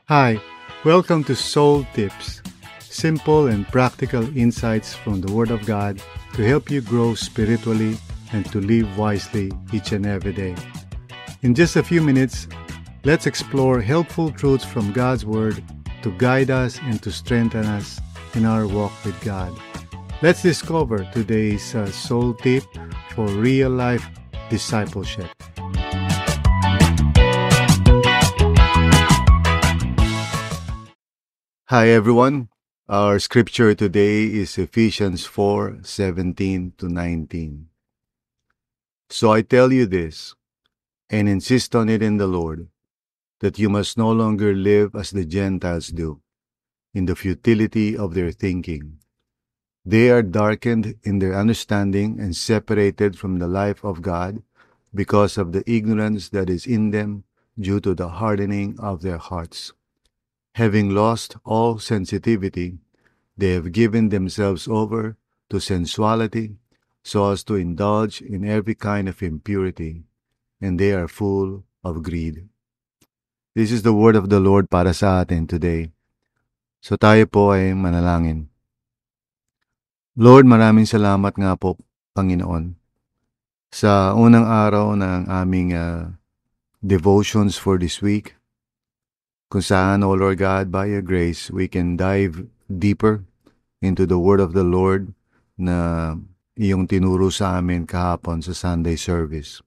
Hi, welcome to Soul Tips, simple and practical insights from the Word of God to help you grow spiritually and to live wisely each and every day. In just a few minutes, let's explore helpful truths from God's Word to guide us and to strengthen us in our walk with God. Let's discover today's Soul Tip for real-life discipleship. Hi everyone. Our scripture today is Ephesians 4:17 to 19. So I tell you this, and insist on it in the Lord, that you must no longer live as the Gentiles do, in the futility of their thinking. They are darkened in their understanding and separated from the life of God because of the ignorance that is in them due to the hardening of their hearts. Having lost all sensitivity, they have given themselves over to sensuality so as to indulge in every kind of impurity, and they are full of greed. This is the word of the Lord para sa atin today. So tayo po ay manalangin. Lord, maraming salamat nga po, Panginoon, sa unang araw ng aming devotions for this week, kung saan, O Lord God, by your grace, we can dive deeper into the word of the Lord na iyong tinuro sa amin kahapon sa Sunday service.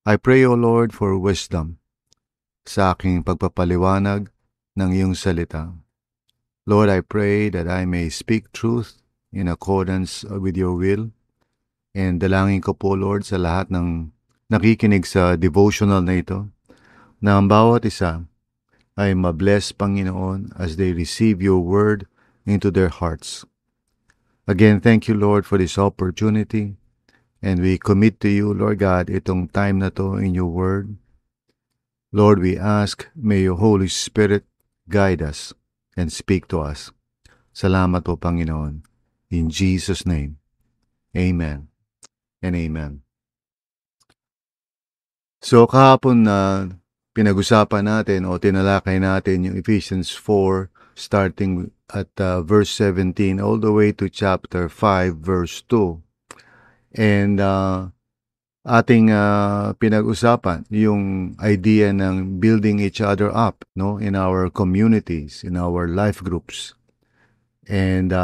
I pray, O Lord, for wisdom sa aking pagpapaliwanag ng iyong salita. Lord, I pray that I may speak truth in accordance with your will. And dalangin ko po, Lord, sa lahat ng nakikinig sa devotional na ito, na ang bawat isa ay mabless, Panginoon, as they receive your word into their hearts. Again, thank you, Lord, for this opportunity. And we commit to you, Lord God, itong time na to in your word. Lord, we ask, may your Holy Spirit guide us and speak to us. Salamat po, Panginoon. In Jesus' name, amen and amen. So kahapon na pinag-usapan natin o tinalakay natin yung Ephesians 4 starting at verse 17 all the way to chapter 5 verse 2. And ating pinag-usapan yung idea ng building each other up, no, in our communities, in our life groups. And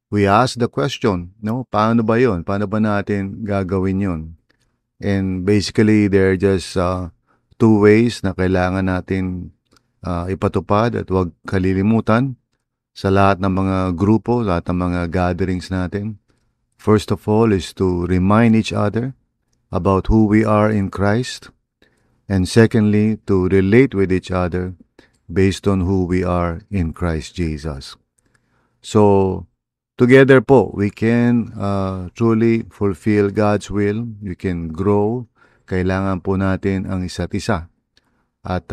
we asked the question, no, paano ba 'yon? Paano ba natin gagawin 'yon? And basically they're just two ways na kailangan natin ipatupad at huwag kalilimutan sa lahat ng mga grupo, lahat ng mga gatherings natin. First of all is to remind each other about who we are in Christ. And secondly, to relate with each other based on who we are in Christ Jesus. So, together po, we can truly fulfill God's will. We can grow. Kailangan po natin ang isa't isa. At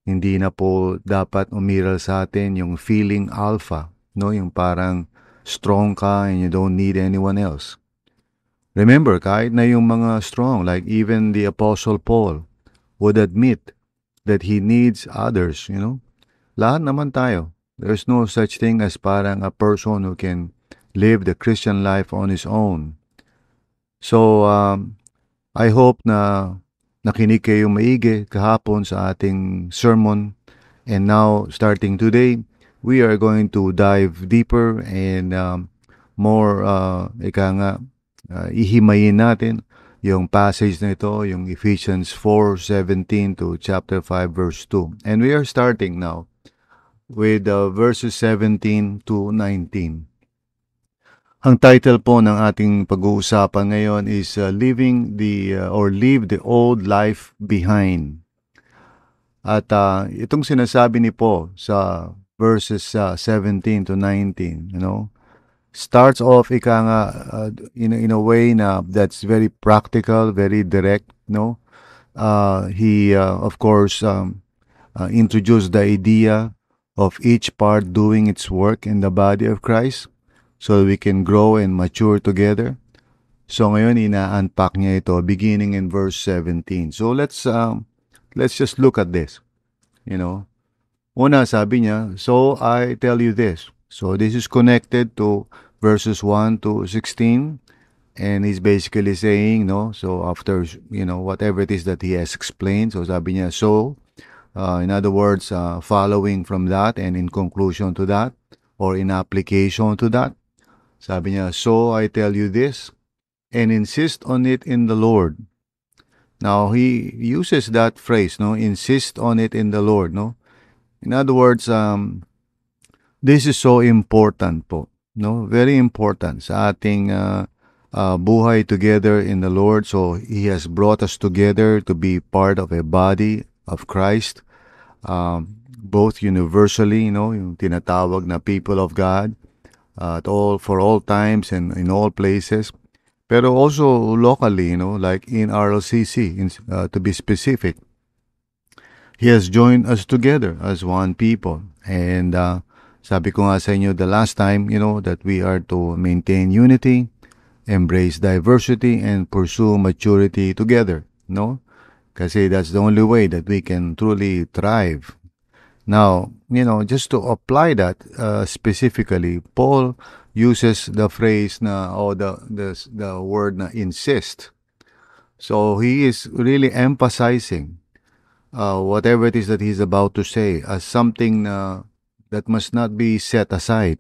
hindi na po dapat umiral sa atin yung feeling alpha, no? Yung parang strong ka and you don't need anyone else. Remember, kahit na yung mga strong, like even the Apostle Paul would admit that he needs others, you know? Lahat naman tayo. There's no such thing as parang a person who can live the Christian life on his own. So, I hope na nakinig kayo maigi kahapon sa ating sermon. And now, starting today, we are going to dive deeper and more, ihimayin natin yung passage na ito, yung Ephesians 4:17 to chapter 5 verse 2. And we are starting now with verses 17 to 19. Ang title po ng ating pag-uusapan ngayon is Leave the Old Life Behind. At itong sinasabi ni Paul sa verses 17 to 19, you know, starts off in a way na that's very practical, very direct, no? He of course introduced the idea of each part doing its work in the body of Christ, so we can grow and mature together. So ngayon ina-unpack niya ito beginning in verse 17. So let's just look at this. You know, Una, sabi niya, so I tell you this. So this is connected to verses 1 to 16. And he's basically saying, no, so after, whatever it is that he has explained, so sabi niya, so, in other words, following from that and in conclusion to that, or in application to that, sabi niya, so I tell you this, and insist on it in the Lord. Now, he uses that phrase, no, insist on it in the Lord, no. In other words, this is so important po, no? Very important sa ating buhay together in the Lord. So He has brought us together to be part of a body of Christ, both universally, yung tinatawag na people of God, for all times and in all places. Pero also locally, like in RLCC, to be specific. He has joined us together as one people. And sabi ko nga sa inyo the last time, that we are to maintain unity, embrace diversity, and pursue maturity together, no? Kasi that's the only way that we can truly thrive. Now, just to apply that specifically, Paul uses the phrase na, or the word na insist. So he is really emphasizing whatever it is that he's about to say as something that must not be set aside.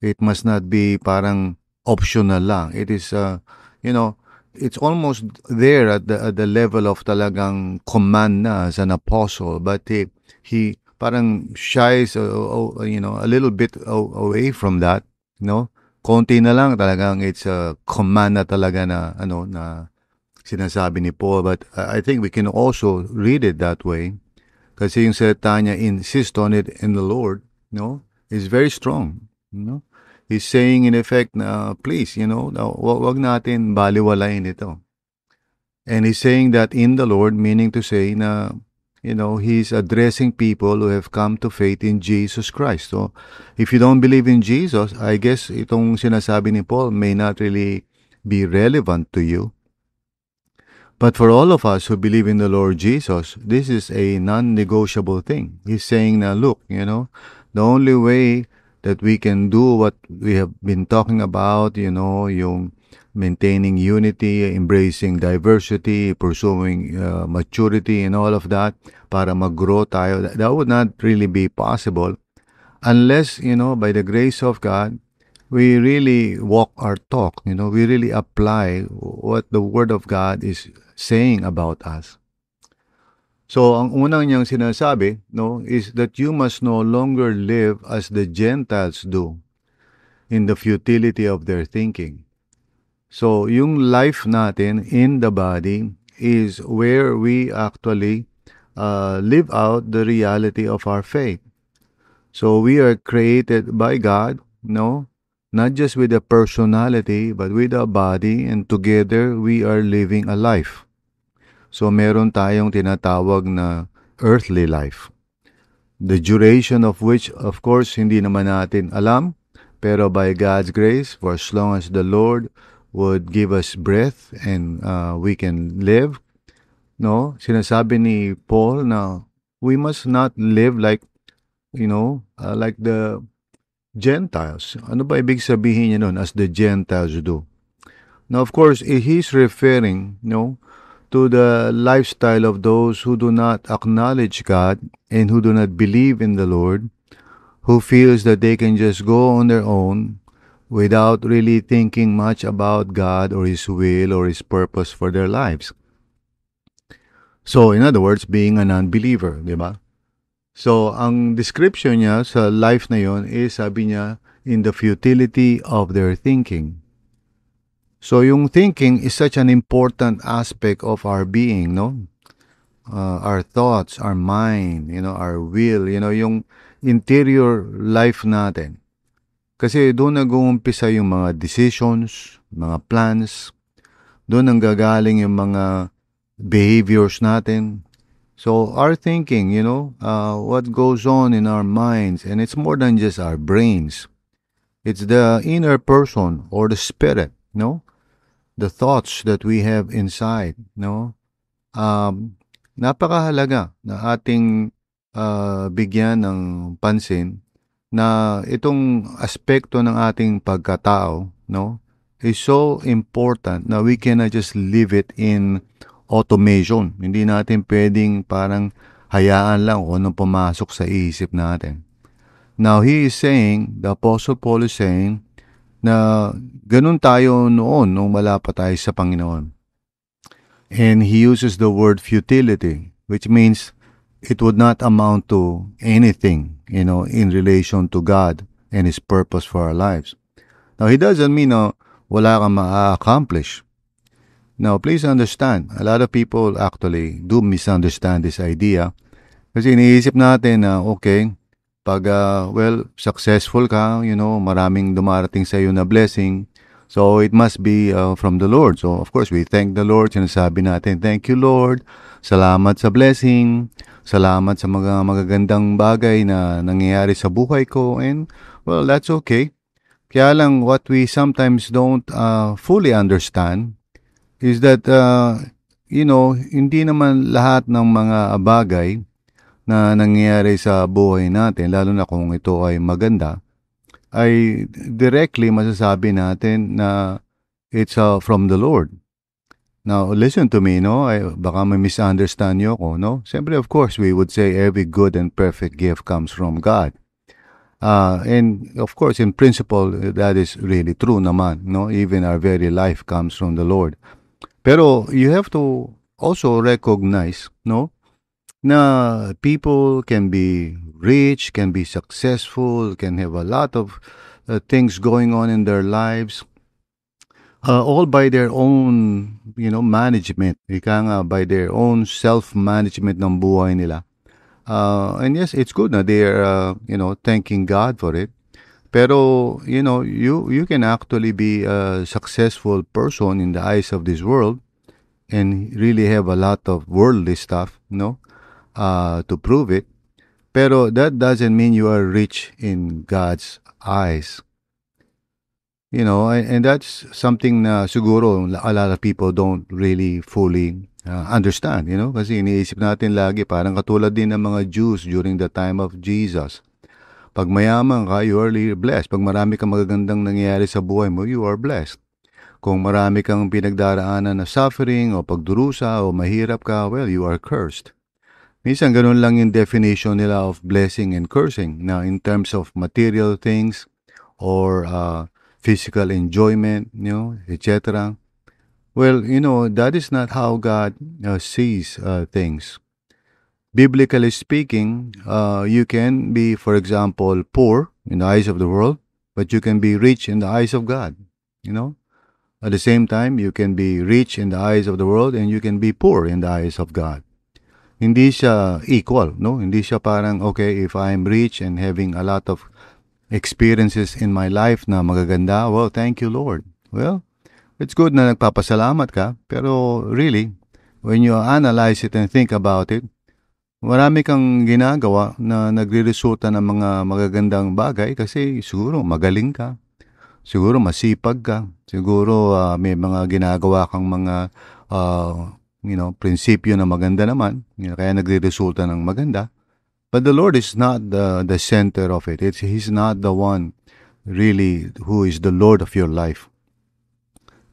It must not be parang optional lang. It is, it's almost there at the level of talagang command na as an apostle. But he parang shies, a little bit away from that, Konti na lang talagang it's a command na talaga na, na sinasabi ni Paul. But I think we can also read it that way. Kasi yung salita niya, insist on it in the Lord, is very strong, He's saying in effect na please, wag natin baliwalain ito. And he's saying that in the Lord, meaning to say na, he's addressing people who have come to faith in Jesus Christ. So, if you don't believe in Jesus, I guess itong sinasabi ni Paul may not really be relevant to you. But for all of us who believe in the Lord Jesus, this is a non-negotiable thing. He's saying na, look, the only way that we can do what we have been talking about, yung maintaining unity, embracing diversity, pursuing maturity and all of that, para mag-grow tayo, that would not really be possible unless, by the grace of God, we really walk our talk, we really apply what the Word of God is saying about us. So, ang unang niyang sinasabi, is that you must no longer live as the Gentiles do in the futility of their thinking. So, yung life natin in the body is where we actually live out the reality of our faith. So, we are created by God, not just with a personality, but with a body, and together we are living a life. So, meron tayong tinatawag na earthly life. The duration of which, of course, hindi naman natin alam. Pero by God's grace, for as long as the Lord would give us breath and we can live, sinasabi ni Paul na we must not live like, like the Gentiles. Ano ba ibig sabihin niya nun, as the Gentiles do? Now, of course, he's referring, to the lifestyle of those who do not acknowledge God and who do not believe in the Lord, who feels that they can just go on their own without really thinking much about God or His will or His purpose for their lives. So, in other words, being a non-believer, di ba? So, ang description niya sa life na yon is, sabi niya, in the futility of their thinking. So, yung thinking is such an important aspect of our being, our thoughts, our mind, our will, yung interior life natin. Kasi doon nag-uumpisa yung mga decisions, mga plans, doon ang gagaling yung mga behaviors natin. So, our thinking, what goes on in our minds, and it's more than just our brains. It's the inner person or the spirit, the thoughts that we have inside, napakahalaga na ating bigyan ng pansin na itong aspekto ng ating pagkatao, no, is so important na we cannot just leave it in automation. Hindi natin pwedeng parang hayaan lang kung anong pumasok sa isip natin. Now, he is saying, the Apostle Paul is saying, na ganun tayo noon nung wala pa tayo sa Panginoon. And he uses the word futility, which means it would not amount to anything, in relation to God and His purpose for our lives. Now, he doesn't mean na wala kang ma-accomplish. Now, please understand, a lot of people actually do misunderstand this idea kasi iniisip natin na, okay, pag, successful ka, maraming dumarating sa iyo na blessing, so it must be from the Lord. So, of course, we thank the Lord. Sinasabi natin, thank you, Lord. Salamat sa blessing. Salamat sa mga magagandang bagay na nangyayari sa buhay ko. And, well, that's okay. Kaya lang, what we sometimes don't fully understand is that, hindi naman lahat ng mga bagay na nangyayari sa buhay natin, lalo na kung ito ay maganda, ay directly masasabi natin na it's from the Lord. Now, listen to me, no? Baka may misunderstand nyo ako, no? Siyempre, of course, we would say every good and perfect gift comes from God. And, of course, in principle, that is really true naman, no? Even our very life comes from the Lord. Pero you have to also recognize, no? Na people can be rich, can be successful, can have a lot of things going on in their lives, all by their own, management. Ika nga, by their own self-management ng buhay nila. And yes, it's good na they're, thanking God for it. Pero, you can actually be a successful person in the eyes of this world and really have a lot of worldly stuff, to prove it. Pero that doesn't mean you are rich in God's eyes. And that's something na siguro a lot of people don't really fully understand, kasi iniisip natin lagi parang katulad din ng mga Jews during the time of Jesus. Pag mayaman ka, you are really blessed. Pag marami kang magagandang nangyayari sa buhay mo, you are blessed. Kung marami kang pinagdaraanan na suffering o pagdurusa o mahirap ka, well, you are cursed. Minsan ganun lang yung definition nila of blessing and cursing. Now, in terms of material things or physical enjoyment, etc. Well, that is not how God sees things. Biblically speaking, you can be, for example, poor in the eyes of the world, but you can be rich in the eyes of God. At the same time, you can be rich in the eyes of the world and you can be poor in the eyes of God. Hindi siya equal, no? Hindi siya parang, okay, if I'm rich and having a lot of experiences in my life na magaganda, well, thank you, Lord. Well, it's good na nagpapasalamat ka, pero really, when you analyze it and think about it, marami kang ginagawa na nagre-resulta ng mga magagandang bagay kasi siguro magaling ka, siguro masipag ka, siguro may mga ginagawa kang mga prinsipyo na maganda naman, kaya nagre-resulta ng maganda. But the Lord is not the center of it. He's not the one really who is the Lord of your life.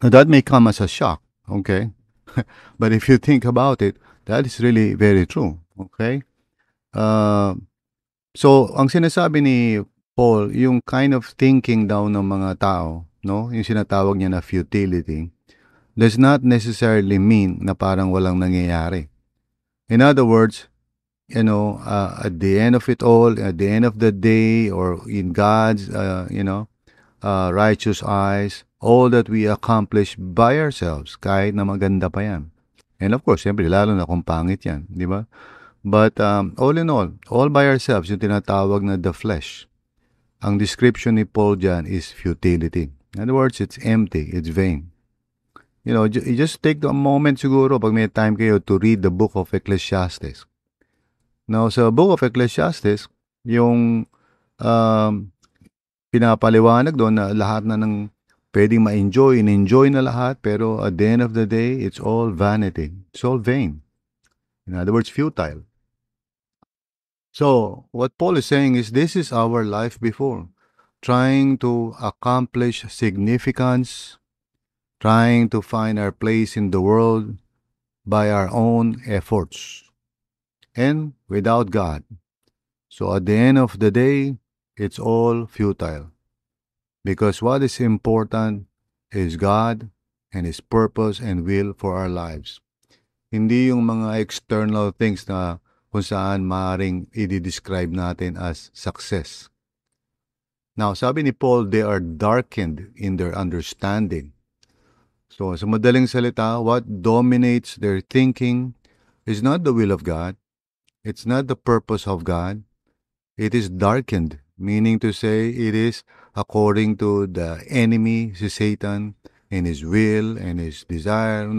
Now that may come as a shock, okay? But if you think about it, that is really very true, okay? So, ang sinasabi ni Paul, yung kind of thinking daw ng mga tao, no? Yung sinatawag niya na futility, does not necessarily mean na parang walang nangyayari. In other words, at the end of it all, at the end of the day, or in God's, righteous eyes, all that we accomplish by ourselves, kahit na maganda pa yan. And of course, siyempre, lalo na kung pangit yan, di ba? But all in all by ourselves, yung tinatawag na the flesh. Ang description ni Paul dyan is futility. In other words, it's empty, it's vain. You just take a moment siguro pag may time kayo to read the book of Ecclesiastes. Now, sa book of Ecclesiastes, yung pinapaliwanag doon na lahat na ng pwedeng ma-enjoy, in-enjoy na lahat, pero at the end of the day, it's all vanity. It's all vain. In other words, futile. So, what Paul is saying is this is our life before, trying to accomplish significance, trying to find our place in the world by our own efforts and without God. So, at the end of the day, it's all futile because what is important is God and His purpose and will for our lives. Hindi yung mga external things na kung saan maaaring i-describe natin as success. Now, sabi ni Paul, they are darkened in their understanding. So, sa madaling salita, what dominates their thinking is not the will of God. It's not the purpose of God. It is darkened, meaning to say it is according to the enemy, si Satan, and his will and his desire,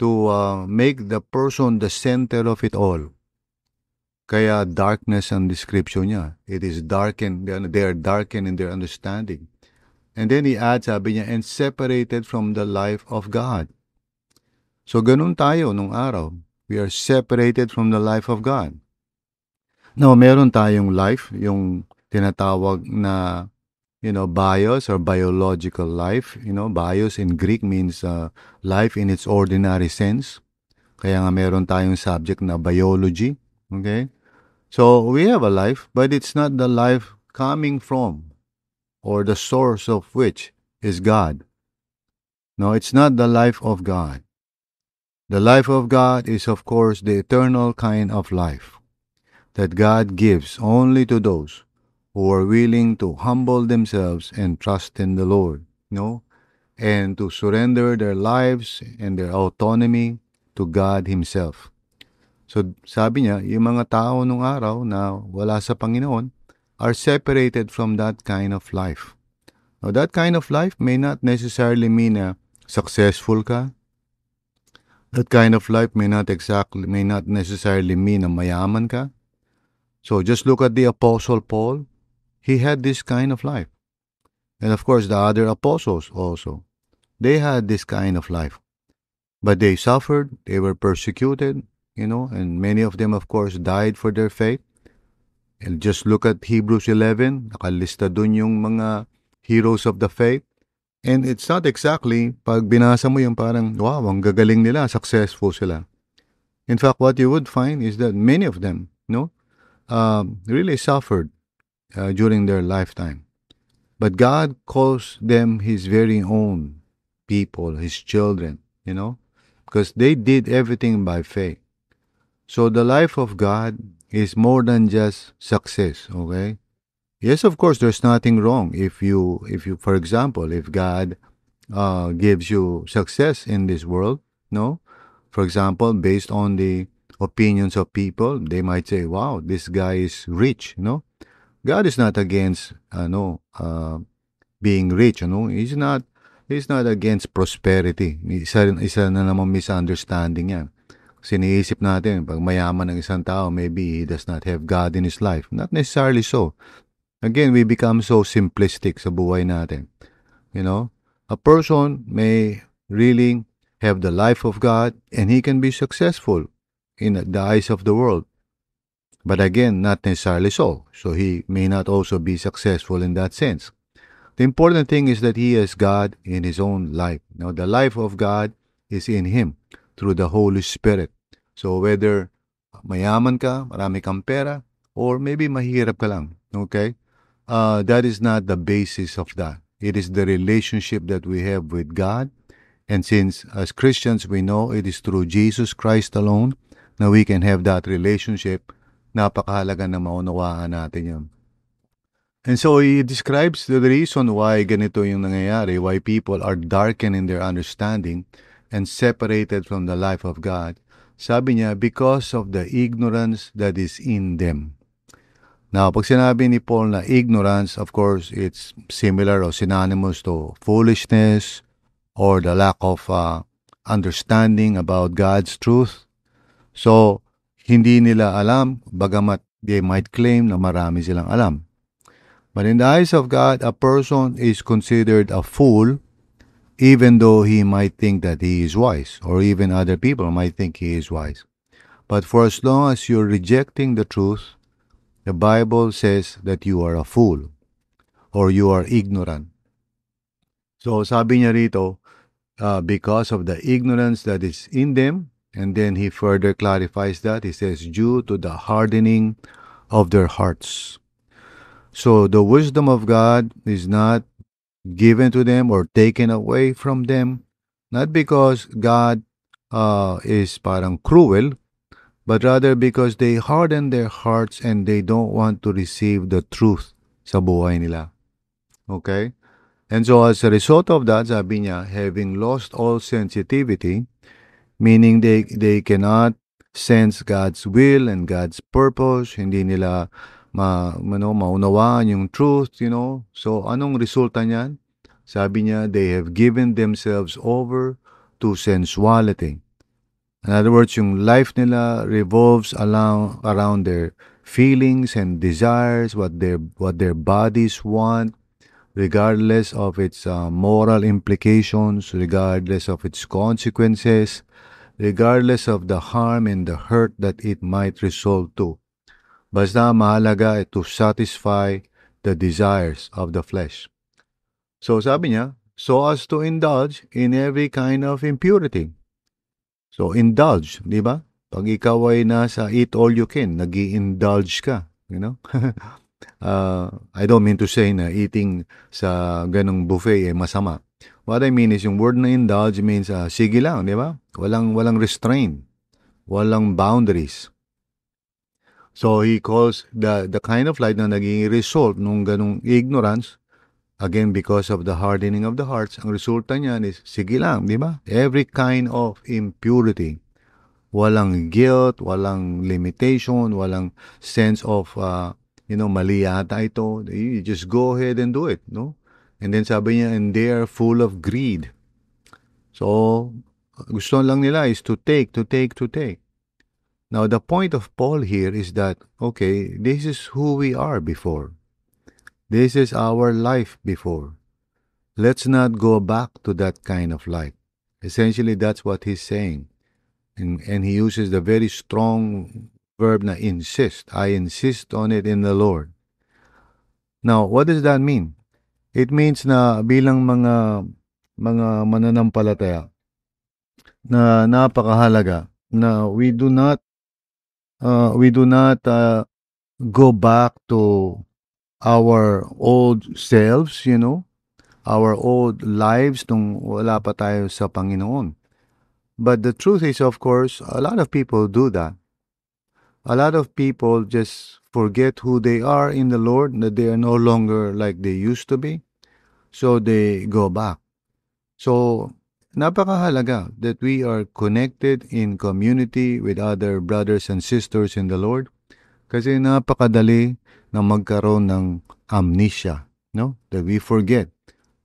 to make the person the center of it all. Kaya darkness ang description niya. It is darkened, they are darkened in their understanding. And then he adds, sabi niya, and separated from the life of God. So ganun tayo nung araw. We are separated from the life of God. Now, meron tayong life, yung tinatawag na, bios or biological life. Bios in Greek means life in its ordinary sense. Kaya nga meron tayong subject na biology. Okay? So, we have a life, but it's not the life coming from or the source of which is God. No, it's not the life of God. The life of God is, of course, the eternal kind of life that God gives only to those who are willing to humble themselves and trust in the Lord, and to surrender their lives and their autonomy to God Himself. So, sabi niya, yung mga tao nung araw na wala sa Panginoon are separated from that kind of life. Now, that kind of life may not necessarily mean na successful ka. That kind of life may not necessarily mean na mayaman ka. So, just look at the Apostle Paul. He had this kind of life. And of course, the other apostles also. They had this kind of life. But they suffered, they were persecuted, and many of them, of course, died for their faith. And just look at Hebrews 11, nakalista dun yung mga heroes of the faith. And it's not exactly, pag binasa mo yung parang, wow, ang gagaling nila, successful sila. In fact, what you would find is that many of them, really suffered during their lifetime. But God calls them His very own people, His children, because they did everything by faith. So the life of God is more than just success, okay? Yes, of course, there's nothing wrong if you, for example, if God gives you success in this world, no? For example, based on the opinions of people, they might say, wow, this guy is rich, God is not against, being rich, He's not against prosperity. Isa na namang misunderstanding yan. Kasi iniisip natin, pag mayaman ng isang tao, maybe he does not have God in his life. Not necessarily so. Again, we become so simplistic sa buhay natin. A person may really have the life of God and he can be successful in the eyes of the world. But again, not necessarily so. So he may not also be successful in that sense. The important thing is that he has God in his own life. Now, the life of God is in him through the Holy Spirit. So whether mayaman ka, marami kang pera, or maybe mahirap ka lang, okay? That is not the basis of that. It is the relationship that we have with God. And since as Christians we know it is through Jesus Christ alone na we can have that relationship, napakahalaga na maunawaan natin yun. And so he describes the reason why ganito yung nangyayari, why people are darkened in their understanding and separated from the life of God. Sabi niya, because of the ignorance that is in them. Now, pag sinabi ni Paul na ignorance, of course, it's similar or synonymous to foolishness or the lack of understanding about God's truth. So, hindi nila alam, bagamat they might claim na marami silang alam. But in the eyes of God, a person is considered a fool even though he might think that he is wise, or even other people might think he is wise. But for as long as you're rejecting the truth, the Bible says that you are a fool or you are ignorant. So sabi niya rito, because of the ignorance that is in them, and then he further clarifies that. He says, due to the hardening of their hearts. So the wisdom of God is not given to them or taken away from them, not because God is parang cruel, but rather because they harden their hearts and they don't want to receive the truth sa buhay nila. Okay? And so as a result of that, sabi niya, having lost all sensitivity, meaning they cannot sense God's will and God's purpose, hindi nila maunawaan yung truth, So anong resulta niyan? Sabi niya, they have given themselves over to sensuality. In other words, yung life nila revolves around their feelings and desires, what their bodies want, regardless of its moral implications, regardless of its consequences, regardless of the harm and the hurt that it might result to. Basta mahalaga to satisfy the desires of the flesh. So sabi niya, so as to indulge in every kind of impurity. So indulge, di ba? Pag ikaw ay nasa eat all you can, nag-i-indulge ka, I don't mean to say na eating sa ganong buffet masama. What I mean is yung word na indulge means sige lang, di ba? Walang restraint, walang boundaries. So he calls the kind of light na naging result nung ganong ignorance, again because of the hardening of the hearts, ang resulta niyan is sige lang, di ba? Every kind of impurity. Walang guilt, walang limitation, walang sense of mali yata ito. You just go ahead and do it, no? And then sabi niya, and they are full of greed. So, gusto lang nila is to take. Now, the point of Paul here is that, okay, this is who we are before. This is our life before. Let's not go back to that kind of life. Essentially, that's what he's saying. And he uses the very strong verb na insist. I insist on it in the Lord. Now, what does that mean? It means na bilang mga mananampalataya na napakahalaga na we do not go back to our old selves, our old lives nung wala pa tayo sa Panginoon. But the truth is, of course, a lot of people do that. A lot of people just forget who they are in the Lord, that they are no longer like they used to be. So they go back. So, napakahalaga that we are connected in community with other brothers and sisters in the Lord. Kasi napakadali na magkaroon ng amnesia, that we forget.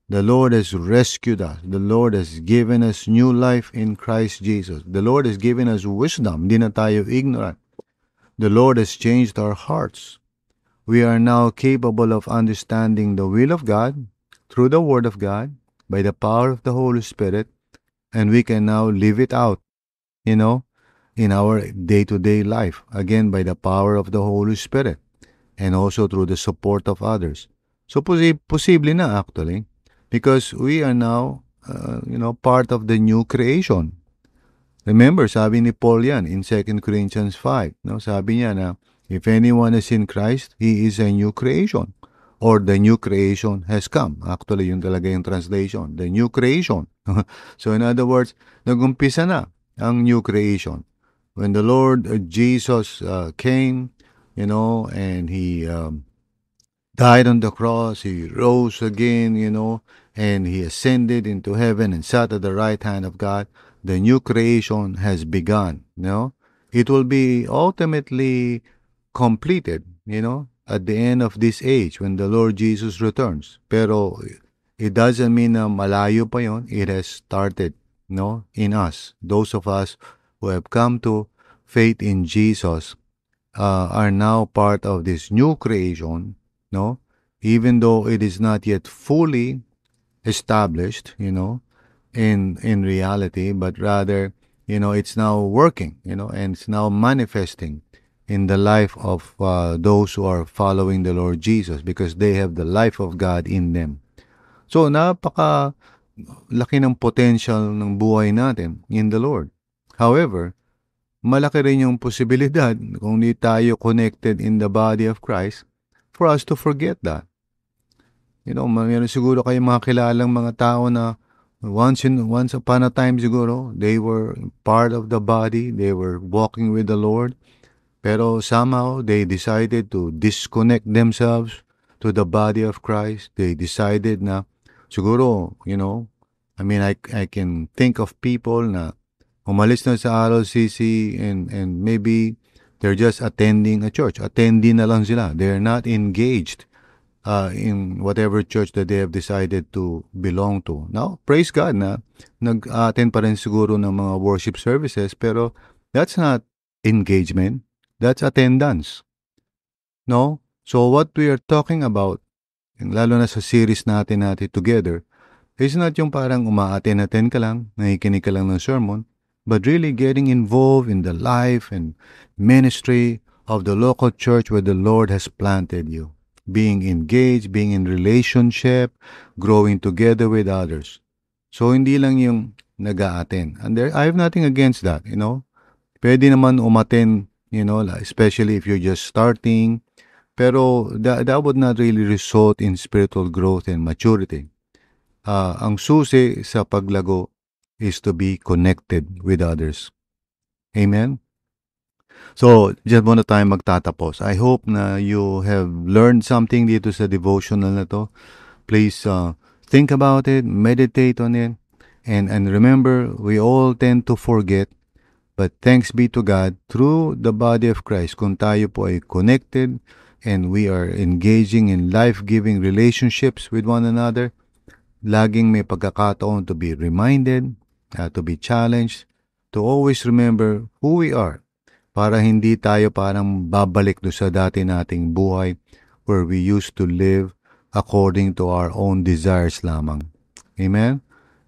The Lord has rescued us. The Lord has given us new life in Christ Jesus. The Lord has given us wisdom. Hindi na tayo ignorant. The Lord has changed our hearts. We are now capable of understanding the will of God through the Word of God by the power of the Holy Spirit, and we can now live it out, in our day-to-day life, again by the power of the Holy Spirit, and also through the support of others. So, posible na actually, because we are now, part of the new creation. Remember, sabi ni Paul yan in 2 Corinthians 5. No? Sabi niya na, if anyone is in Christ, he is a new creation. Or the new creation has come. Actually, yun talaga yung translation. The new creation. So in other words, nagumpisa na ang new creation. When the Lord Jesus came, and he died on the cross, he rose again, and he ascended into heaven and sat at the right hand of God, the new creation has begun, It will be ultimately completed, at the end of this age when the Lord Jesus returns. Pero it doesn't mean na malayo pa yon. It has started, in us. Those of us who have come to faith in Jesus are now part of this new creation, even though it is not yet fully established, in reality, but rather it's now working, and it's now manifesting in the life of those who are following the Lord Jesus because they have the life of God in them. So, napaka laki ng potential ng buhay natin in the Lord. However, malaki rin yung posibilidad kung di tayo connected in the body of Christ for us to forget that. Mayroon siguro kayong mga kilalang mga tao na once upon a time siguro, they were part of the body, they were walking with the Lord, pero somehow they decided to disconnect themselves to the body of Christ. They decided na siguro, I can think of people na umalis na sa RLCC and maybe they're just attending a church. Attending na lang sila. They're not engaged in whatever church that they have decided to belong to. Now, praise God na nag-attend pa rin siguro ng mga worship services, pero that's not engagement. That's attendance. No? So what we are talking about, lalo na sa series natin together, is not yung parang uma-attend ka lang, nakikinig ka lang ng sermon, but really getting involved in the life and ministry of the local church where the Lord has planted you. Being engaged, being in relationship, growing together with others. So, hindi lang yung nag-a-attend. And I have nothing against that, Pwede naman umattend, especially if you're just starting. Pero that would not really result in spiritual growth and maturity. Ang susi sa paglago is to be connected with others. Amen? So, dyan muna tayo magtatapos. I hope na you have learned something dito sa devotional na to. Please think about it, meditate on it, and remember, we all tend to forget, but thanks be to God, through the body of Christ, kung tayo po ay connected and we are engaging in life-giving relationships with one another, laging may pagkakataon to be reminded, to be challenged, to always remember who we are, para hindi tayo parang babalik do sa dati nating buhay where we used to live according to our own desires lamang. Amen?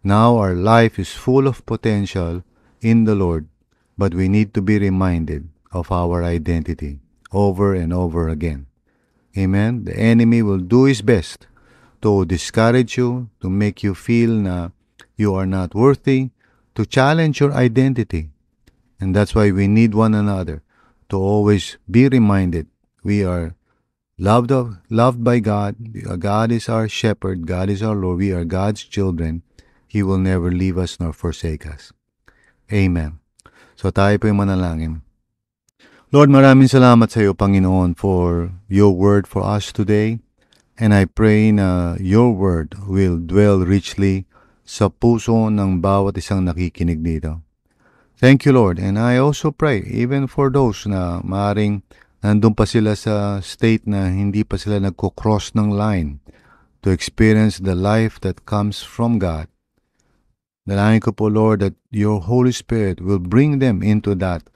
Now our life is full of potential in the Lord, but we need to be reminded of our identity over and over again. Amen? The enemy will do his best to discourage you, to make you feel na you are not worthy, to challenge your identity. And that's why we need one another to always be reminded we are loved by God. God is our shepherd. God is our Lord. We are God's children. He will never leave us nor forsake us. Amen. So tayo po yung manalangin. Lord, maraming salamat sa iyo, Panginoon, for your word for us today. And I pray na your word will dwell richly sa puso ng bawat isang nakikinig dito. Thank you, Lord. And I also pray, even for those na maaring nandun pa sila sa state na hindi pa sila nagko-cross ng line to experience the life that comes from God. Dalangin ko po, Lord, that your Holy Spirit will bring them into that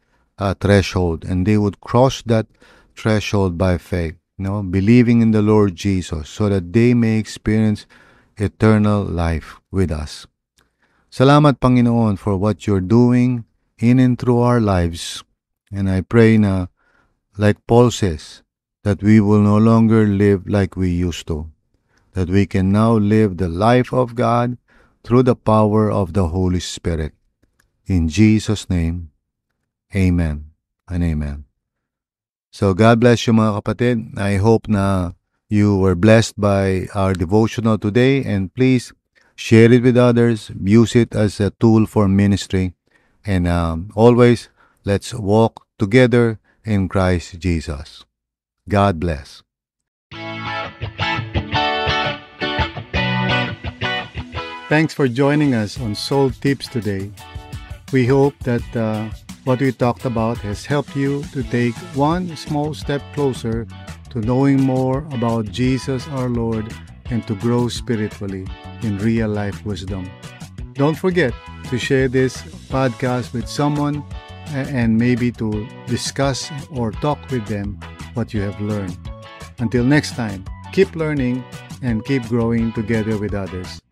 threshold and they would cross that threshold by faith, believing in the Lord Jesus so that they may experience eternal life with us. Salamat, Panginoon, for what you're doing in and through our lives. And I pray na, like Paul says, that we will no longer live like we used to, that we can now live the life of God through the power of the Holy Spirit. In Jesus' name, amen and amen. So God bless you, mga kapatid. I hope na you were blessed by our devotional today, and please share it with others, use it as a tool for ministry. And always, let's walk together in Christ Jesus. God bless. Thanks for joining us on Soul Tips today. We hope that what we talked about has helped you to take one small step closer to knowing more about Jesus our Lord and to grow spiritually in real life wisdom. Don't forget to share this podcast with someone and maybe to discuss or talk with them what you have learned. Until next time, keep learning and keep growing together with others.